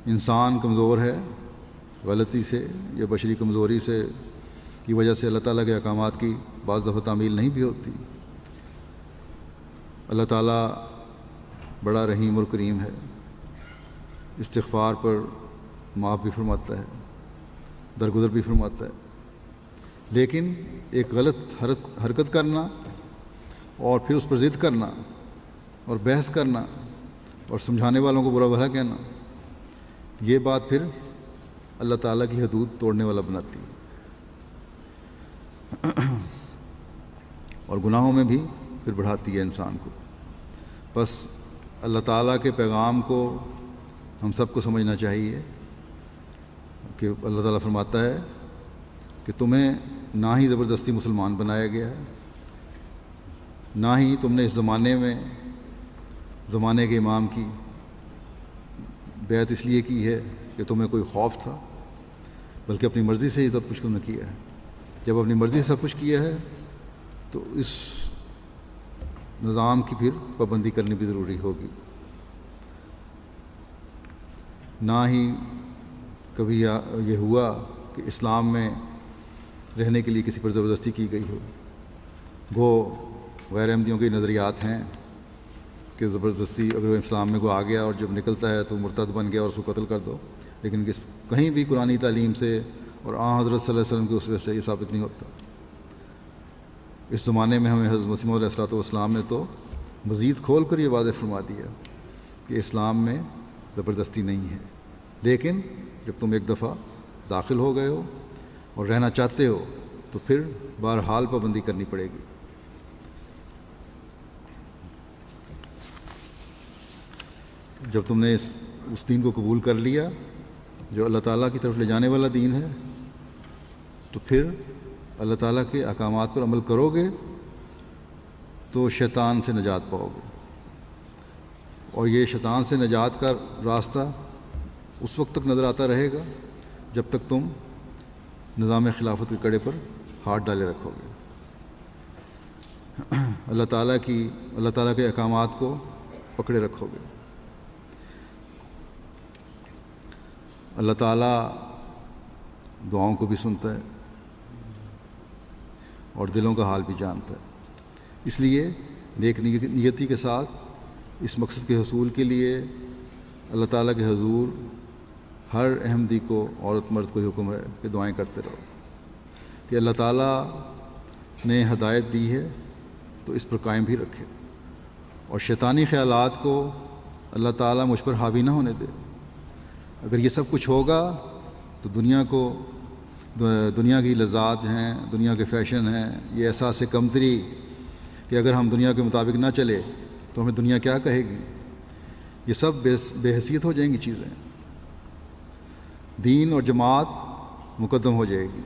انسان کمزور ہے، غلطی سے یا بشری کمزوری سے کی وجہ سے اللہ تعالیٰ کے احکامات کی بعض دفعہ تعمیل نہیں بھی ہوتی۔ اللہ تعالیٰ بڑا رحیم اور کریم ہے، استغفار پر معاف بھی فرماتا ہے، درگزر بھی فرماتا ہے، لیکن ایک غلط حرکت کرنا اور پھر اس پر ضد کرنا اور بحث کرنا اور سمجھانے والوں کو برا بھلا کہنا، یہ بات پھر اللہ تعالیٰ کی حدود توڑنے والا بناتی ہے، اور گناہوں میں بھی پھر بڑھاتی ہے انسان کو۔ بس اللہ تعالیٰ کے پیغام کو ہم سب کو سمجھنا چاہیے کہ اللہ تعالیٰ فرماتا ہے کہ تمہیں نہ ہی زبردستی مسلمان بنایا گیا ہے، نہ ہی تم نے اس زمانے کے امام کی بیعت اس لیے کی ہے کہ تمہیں کوئی خوف تھا، بلکہ اپنی مرضی سے ہی سب کچھ تم نے کیا ہے۔ جب اپنی مرضی سے سب کچھ کیا ہے تو اس نظام کی پھر پابندی کرنی بھی ضروری ہوگی۔ نہ ہی کبھی یہ ہوا کہ اسلام میں رہنے کے لیے کسی پر زبردستی کی گئی ہو۔ وہ غیر احمدیوں کے نظریات ہیں کہ زبردستی اگر وہ اسلام میں کو آ گیا اور جب نکلتا ہے تو مرتد بن گیا اور اس کو قتل کر دو، لیکن کہیں بھی قرآنی تعلیم سے اور حضرت صلی اللہ علیہ وسلم کے اسوے سے یہ ثابت نہیں ہوتا۔ اس زمانے میں ہمیں حضرت مسیح موعود علیہ السلام نے تو مزید کھول کر یہ واضح فرما دیا کہ اسلام میں زبردستی نہیں ہے، لیکن جب تم ایک دفعہ داخل ہو گئے ہو اور رہنا چاہتے ہو تو پھر بہرحال پابندی کرنی پڑے گی۔ جب تم نے اس دین کو قبول کر لیا جو اللہ تعالیٰ کی طرف لے جانے والا دین ہے، تو پھر اللہ تعالیٰ کے احکامات پر عمل کرو گے تو شیطان سے نجات پاؤ گے، اور یہ شیطان سے نجات کا راستہ اس وقت تک نظر آتا رہے گا جب تک تم نظام خلافت کے کڑے پر ہاتھ ڈالے رکھو گے، اللہ تعالیٰ کے احکامات کو پکڑے رکھو گے۔ اللہ تعالیٰ دعاؤں کو بھی سنتا ہے اور دلوں کا حال بھی جانتا ہے، اس لیے نیک نیتی کے ساتھ اس مقصد کے حصول کے لیے اللہ تعالیٰ کے حضور ہر احمدی کو، عورت مرد کو حکم ہے کہ دعائیں کرتے رہو کہ اللہ تعالیٰ نے ہدایت دی ہے تو اس پر قائم بھی رکھے، اور شیطانی خیالات کو اللہ تعالیٰ مجھ پر حاوی نہ ہونے دے۔ اگر یہ سب کچھ ہوگا تو دنیا کی لذات ہیں، دنیا کے فیشن ہیں، یہ احساس کمتری کہ اگر ہم دنیا کے مطابق نہ چلے تو ہمیں دنیا کیا کہے گی، یہ سب بے حیثیت ہو جائیں گی چیزیں، دین اور جماعت مقدم ہو جائے گی۔